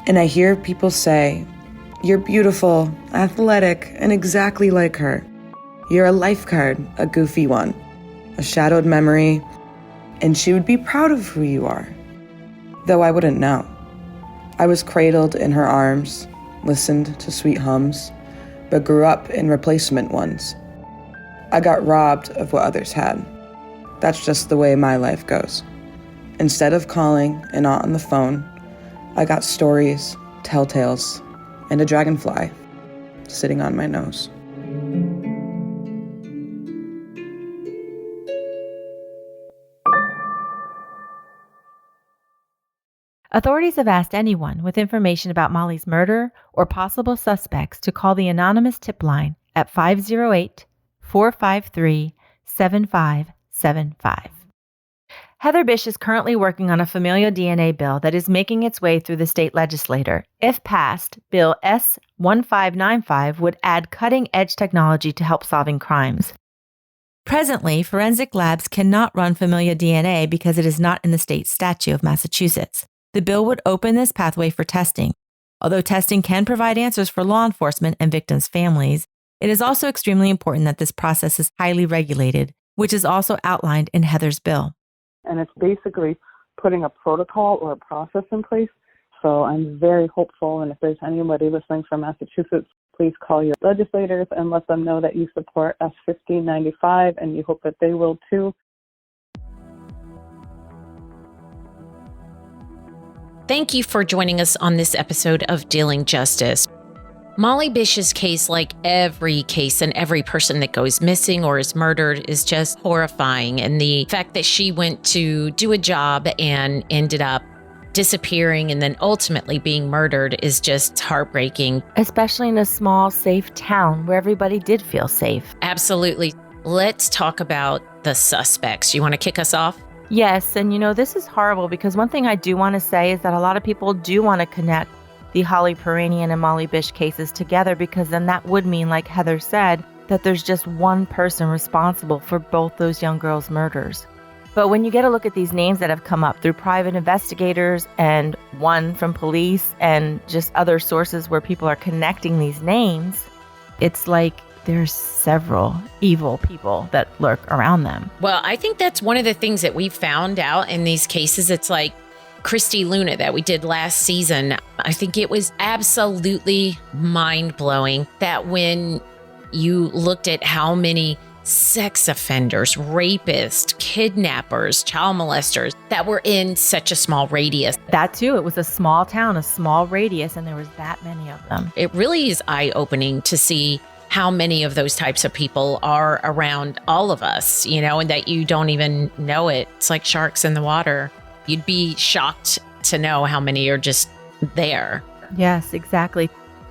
H: And I hear people say, you're beautiful, athletic, and exactly like her. You're a lifeguard, a goofy one, a shadowed memory, and she would be proud of who you are. Though I wouldn't know. I was cradled in her arms, listened to sweet hums, but grew up in replacement ones. I got robbed of what others had. That's just the way my life goes. Instead of calling an aunt on the phone, I got stories, telltales, and a dragonfly sitting on my nose.
B: Authorities have asked anyone with information about Molly's murder or possible suspects to call the anonymous tip line at 508-453-7575. Heather Bish is currently working on a familial DNA bill that is making its way through the state legislature. If passed, Bill S-1595 would add cutting-edge technology to help solving crimes. Presently, forensic labs cannot run familial DNA because it is not in the state statute of Massachusetts. The bill would open this pathway for testing. Although testing can provide answers for law enforcement and victims' families, it is also extremely important that this process is highly regulated, which is also outlined in Heather's bill.
D: And it's basically putting a protocol or a process in place. So I'm very hopeful, and if there's anybody listening from Massachusetts, please call your legislators and let them know that you support S-1595, and you hope that they will too.
A: Thank you for joining us on this episode of Dealing Justice. Molly Bish's case, like every case and every person that goes missing or is murdered, is just horrifying. And the fact that she went to do a job and ended up disappearing and then ultimately being murdered is just heartbreaking.
B: Especially in a small, safe town where everybody did feel safe.
A: Absolutely. Let's talk about the suspects. You want to kick us off?
B: Yes, and this is horrible because one thing I do want to say is that a lot of people do want to connect the Holly Peranian and Molly Bish cases together, because then that would mean, like Heather said, that there's just one person responsible for both those young girls' murders. But when you get a look at these names that have come up through private investigators and one from police and just other sources where people are connecting these names, it's like there's several evil people that lurk around them.
A: Well, I think that's one of the things that we found out in these cases. It's like Christy Luna that we did last season. I think it was absolutely mind-blowing that when you looked at how many sex offenders, rapists, kidnappers, child molesters that were in such a small radius.
B: That too, it was a small town, a small radius, and there was that many of them.
A: It really is eye-opening to see how many of those types of people are around all of us, and that you don't even know it. It's like sharks in the water. You'd be shocked to know how many are just there.
B: Yes, exactly.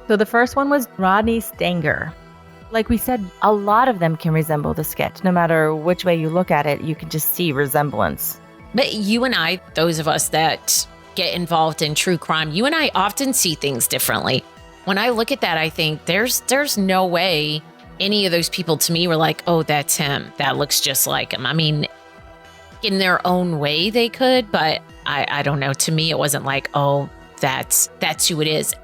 B: So the first one was Rodney Stenger. Like we said, a lot of them can resemble the sketch. No matter which way you look at it, you can just see resemblance.
A: But you and I, those of us that get involved in true crime, you and I often see things differently. When I look at that, I think there's no way any of those people to me were like, oh, that's him. That looks just like him. I mean, in their own way they could, but I don't know. To me, it wasn't like, oh, that's who it is.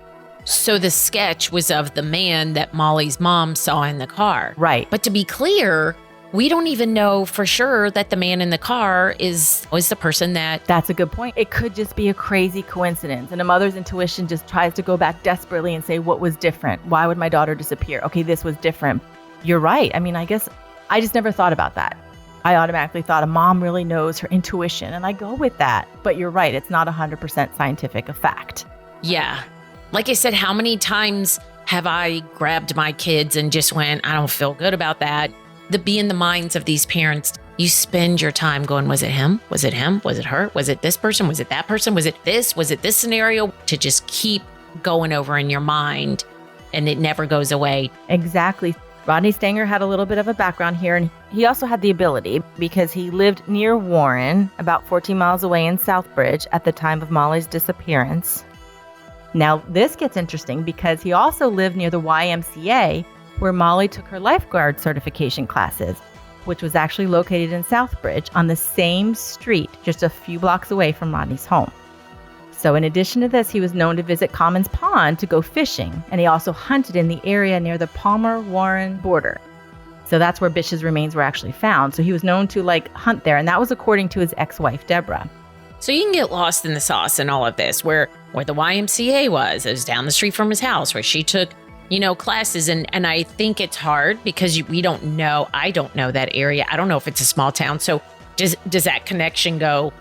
A: So the sketch was of the man that Molly's mom saw in the car.
B: Right.
A: But to be clear, we don't even know for sure that the man in the car was the person that...
B: That's a good point. It could just be a crazy coincidence. And a mother's intuition just tries to go back desperately and say, what was different? Why would my daughter disappear? Okay, this was different. You're right. I mean, I guess I just never thought about that. I automatically thought a mom really knows her intuition, and I go with that. But you're right. It's not 100% scientific a fact.
A: Yeah. Like I said, how many times have I grabbed my kids and just went, I don't feel good about that? Be in the minds of these parents. You spend your time going, was it him? Was it him? Was it her? Was it this person? Was it that person? Was it this? Was it this scenario? To just keep going over in your mind, and it never goes away.
B: Exactly. Rodney Stenger had a little bit of a background here, and he also had the ability because he lived near Warren, about 14 miles away in Southbridge at the time of Molly's disappearance. Now, this gets interesting because he also lived near the YMCA, where Molly took her lifeguard certification classes, which was actually located in Southbridge on the same street, just a few blocks away from Rodney's home. So in addition to this, he was known to visit Comins Pond to go fishing, and he also hunted in the area near the Palmer-Warren border. So that's where Bish's remains were actually found. So he was known to hunt there, and that was according to his ex-wife, Deborah.
A: So you can get lost in the sauce in all of this, where the YMCA was. It was down the street from his house, where she took classes. And I think it's hard because we don't know. I don't know that area. I don't know if it's a small town. So does that connection go,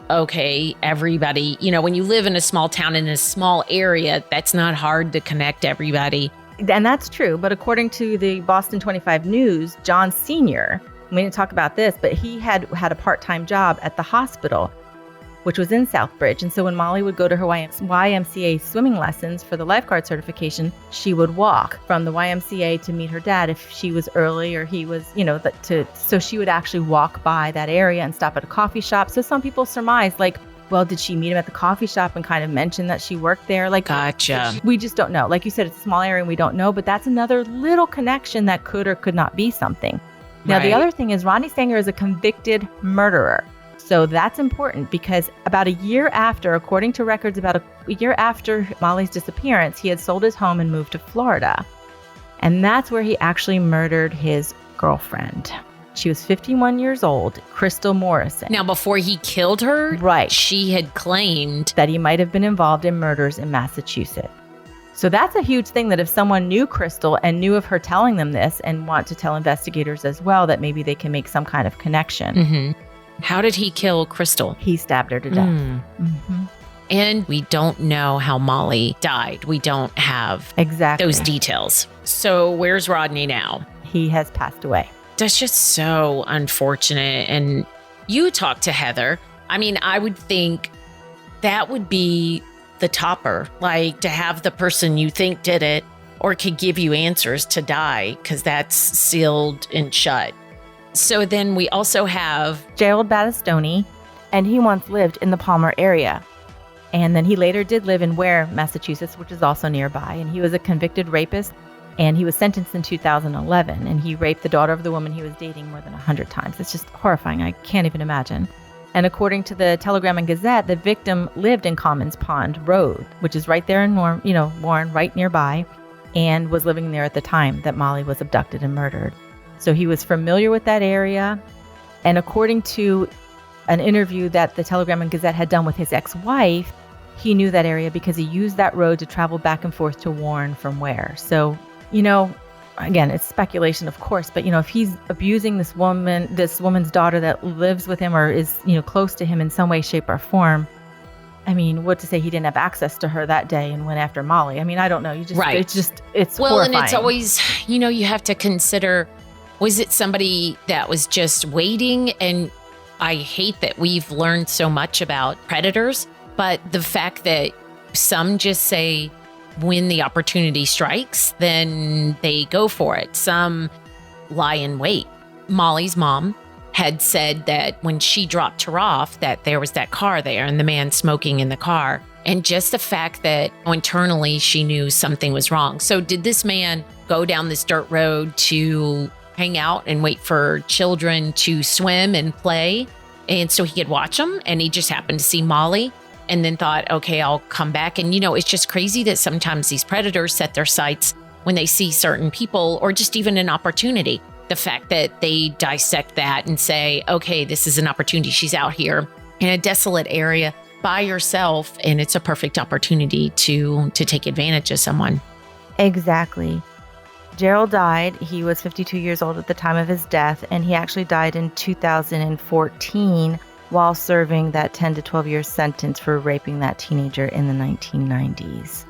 A: okay, everybody, when you live in a small town in a small area, that's not hard to connect everybody.
B: And that's true. But according to the Boston 25 News, John Sr., we didn't talk about this, but he had a part-time job at the hospital, which was in Southbridge. And so when Molly would go to her YMCA swimming lessons for the lifeguard certification, she would walk from the YMCA to meet her dad if she was early or he was, so she would actually walk by that area and stop at a coffee shop. So some people surmise, well, did she meet him at the coffee shop and kind of mention that she worked there?
A: Gotcha.
B: We just don't know. Like you said, it's a small area and we don't know, but that's another little connection that could or could not be something. Now, The other thing is Rodney Stenger is a convicted murderer. So that's important because about a year after, according to records, about a year after Molly's disappearance, he had sold his home and moved to Florida. And that's where he actually murdered his girlfriend. She was 51 years old, Crystal Morrison.
A: Now, before he killed her,
B: right,
A: she had claimed
B: that he might have been involved in murders in Massachusetts. So that's a huge thing, that if someone knew Crystal and knew of her telling them this and want to tell investigators as well, that maybe they can make some kind of connection.
A: Mm-hmm. How did he kill Crystal?
B: He stabbed her to death. Mm-hmm.
A: And we don't know how Molly died. We don't have those details. So where's Rodney now?
B: He has passed away.
A: That's just so unfortunate. And you talked to Heather. I mean, I would think that would be the topper, to have the person you think did it or could give you answers to die, because that's sealed and shut. So then we also have
B: Gerald Badastoni, and he once lived in the Palmer area. And then he later did live in Ware, Massachusetts, which is also nearby. And he was a convicted rapist, and he was sentenced in 2011. And he raped the daughter of the woman he was dating more than 100 times. It's just horrifying. I can't even imagine. And according to the Telegram and Gazette, the victim lived in Comins Pond Road, which is right there in Warren, right nearby, and was living there at the time that Molly was abducted and murdered. So he was familiar with that area. And according to an interview that the Telegram and Gazette had done with his ex-wife, he knew that area because he used that road to travel back and forth to Warren from Ware. So, again, it's speculation, of course, but, if he's abusing this woman's daughter that lives with him or is, close to him in some way, shape, or form, I mean, what to say he didn't have access to her that day and went after Molly? I mean, I don't know. It's horrifying.
A: And it's always, you have to consider, was it somebody that was just waiting? And I hate that we've learned so much about predators, but the fact that some just say when the opportunity strikes, then they go for it. Some lie in wait. Molly's mom had said that when she dropped her off, that there was that car there and the man smoking in the car. And just the fact that internally she knew something was wrong. So did this man go down this dirt road to hang out and wait for children to swim and play, and so he could watch them, and he just happened to see Molly and then thought, okay, I'll come back? And it's just crazy that sometimes these predators set their sights when they see certain people or just even an opportunity. the fact that they dissect that and say, okay, this is an opportunity. She's out here in a desolate area by herself, and it's a perfect opportunity to take advantage of someone.
B: Exactly. Gerald died. He was 52 years old at the time of his death, and he actually died in 2014 while serving that 10 to 12 year sentence for raping that teenager in the 1990s.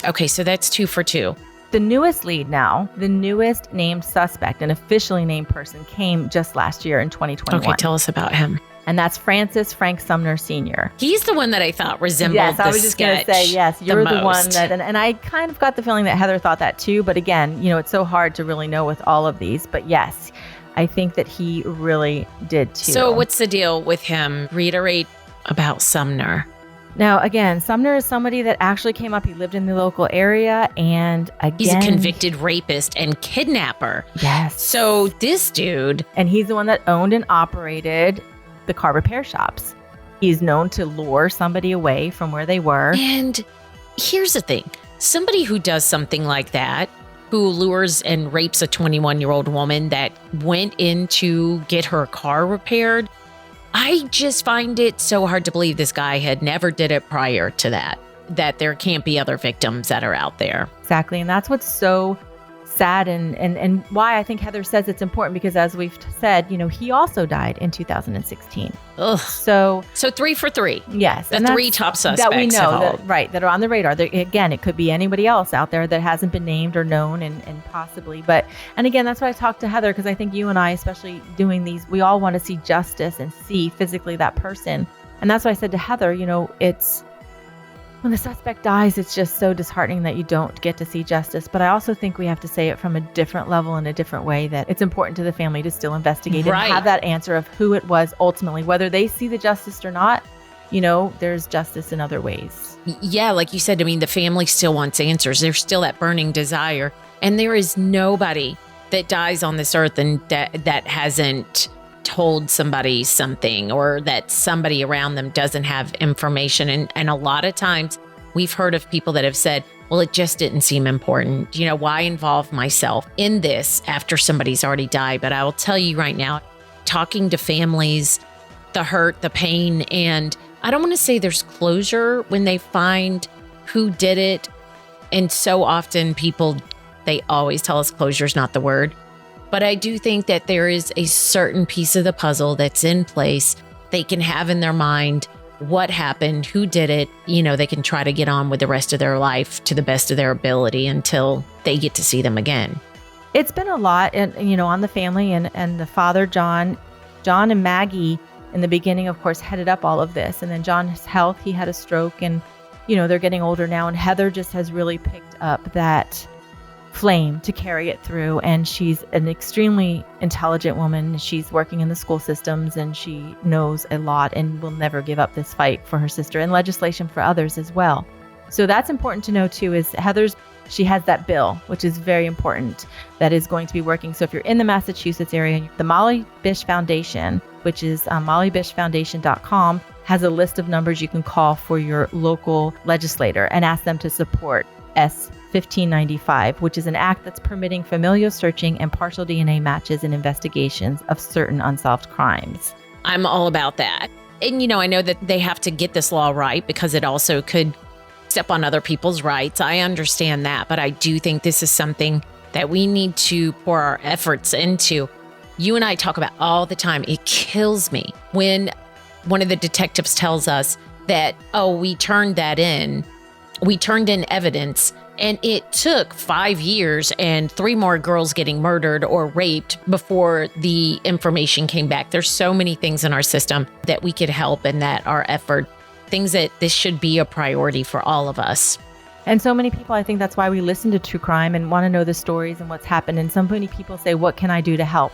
A: Okay, so that's 2 for 2.
B: The newest lead now, the newest named suspect, an officially named person, came just last year in 2021.
A: Okay, tell us about him.
B: And that's Frank Sumner Sr.
A: He's the one that I thought resembled
B: Yes, I was just going to say, yes, you're the one that, and I kind of got the feeling that Heather thought that too. But again, it's so hard to really know with all of these. But yes, I think that he really did too.
A: So what's the deal with him? Reiterate about Sumner.
B: Now, again, Sumner is somebody that actually came up. He lived in the local area, and again,
A: he's a convicted rapist and kidnapper.
B: Yes.
A: So this dude.
B: And he's the one that owned and operated the car repair shops. He's known to lure somebody away from where they were.
A: And here's the thing. Somebody who does something like that, who lures and rapes a 21-year-old woman that went in to get her car repaired, I just find it so hard to believe this guy had never did it prior to that there can't be other victims that are out there.
B: Exactly. And that's what's so sad and why I think Heather says it's important, because as we've said, he also died in 2016.
A: Ugh.
B: So
A: 3 for 3.
B: Yes.
A: The 3 top suspects
B: that we know that are on the radar. Again, it could be anybody else out there that hasn't been named or known and possibly. And again, that's why I talked to Heather, because I think you and I, especially doing these, we all want to see justice and see physically that person. And that's why I said to Heather, it's when the suspect dies, it's just so disheartening that you don't get to see justice. But I also think we have to say it from a different level, in a different way, that it's important to the family to still investigate and have that answer of who it was ultimately, whether they see the justice or not. There's justice in other ways.
A: Yeah, like you said, the family still wants answers. There's still that burning desire. And there is nobody that dies on this earth and that hasn't told somebody something, or that somebody around them doesn't have information. And a lot of times we've heard of people that have said, well, it just didn't seem important. Why involve myself in this after somebody's already died? But I will tell you right now, talking to families, the hurt, the pain, and I don't want to say there's closure when they find who did it. And so often they always tell us closure is not the word. But I do think that there is a certain piece of the puzzle that's in place. They can have in their mind what happened, who did it. They can try to get on with the rest of their life to the best of their ability until they get to see them again.
B: It's been a lot, on the family and the father, John and Maggie in the beginning, of course, headed up all of this. And then John's health, he had a stroke, and, they're getting older now. And Heather just has really picked up that flame to carry it through, and she's an extremely intelligent woman. She's working in the school systems, and she knows a lot and will never give up this fight for her sister and legislation for others as well. So that's important to know too, is she has that bill, which is very important, that is going to be working. So if you're in the Massachusetts area, the Molly Bish Foundation, which is mollybishfoundation.com, has a list of numbers you can call for your local legislator and ask them to support S-1595, which is an act that's permitting familial searching and partial DNA matches in investigations of certain unsolved crimes.
A: I'm all about that. And, I know that they have to get this law right because it also could step on other people's rights. I understand that, but I do think this is something that we need to pour our efforts into. You and I talk about all the time. It kills me when one of the detectives tells us that, we turned in evidence, and it took 5 years and 3 more girls getting murdered or raped before the information came back. There's so many things in our system that we could help, and that our effort, things that this should be a priority for all of us.
B: And so many people, I think that's why we listen to true crime and want to know the stories and what's happened. And so many people say, what can I do to help?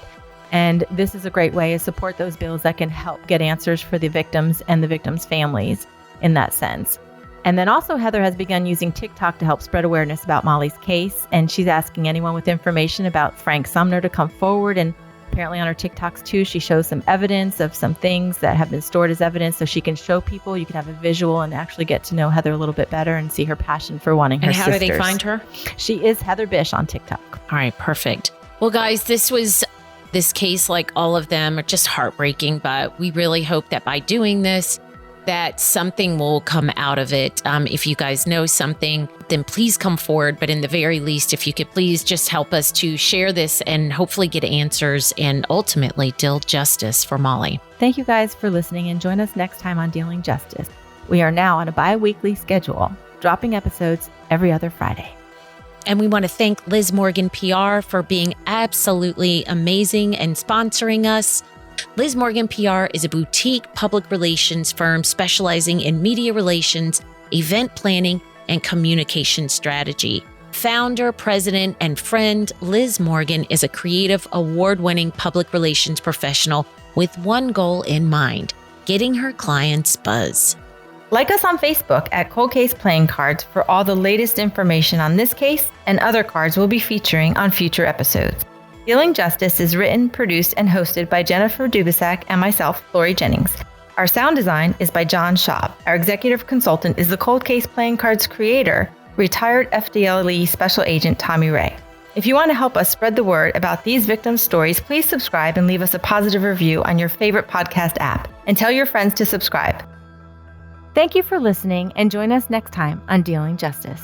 B: And this is a great way to support those bills that can help get answers for the victims and the victims' families in that sense. And then also Heather has begun using TikTok to help spread awareness about Molly's case. And she's asking anyone with information about Frank Sumner to come forward. And apparently on her TikToks too, she shows some evidence of some things that have been stored as evidence, so she can show people. You can have a visual and actually get to know Heather a little bit better and see her passion for wanting her sisters.
A: And how do they find her?
B: She is Heather Bish on TikTok.
A: All right, perfect. Well, guys, this case, like all of them, are just heartbreaking, but we really hope that by doing this, that something will come out of it. If you guys know something, then please come forward. But in the very least, if you could please just help us to share this and hopefully get answers and ultimately deal justice for Molly.
B: Thank you guys for listening, and join us next time on Dealing Justice. We are now on a bi-weekly schedule, dropping episodes every other Friday.
A: And we want to thank Liz Morgan PR for being absolutely amazing and sponsoring us. Liz Morgan PR is a boutique public relations firm specializing in media relations, event planning, and communication strategy. Founder, president, and friend Liz Morgan is a creative, award-winning public relations professional with one goal in mind: getting her clients buzz.
B: Like us on Facebook at Cold Case Playing Cards for all the latest information on this case and other cards we'll be featuring on future episodes. Dealing Justice is written, produced, and hosted by Jennifer Dubisak and myself, Lori Jennings. Our sound design is by John Schaub. Our executive consultant is the Cold Case Playing Cards creator, retired FDLE Special Agent Tommy Ray. If you want to help us spread the word about these victims' stories, please subscribe and leave us a positive review on your favorite podcast app. And tell your friends to subscribe. Thank you for listening, and join us next time on Dealing Justice.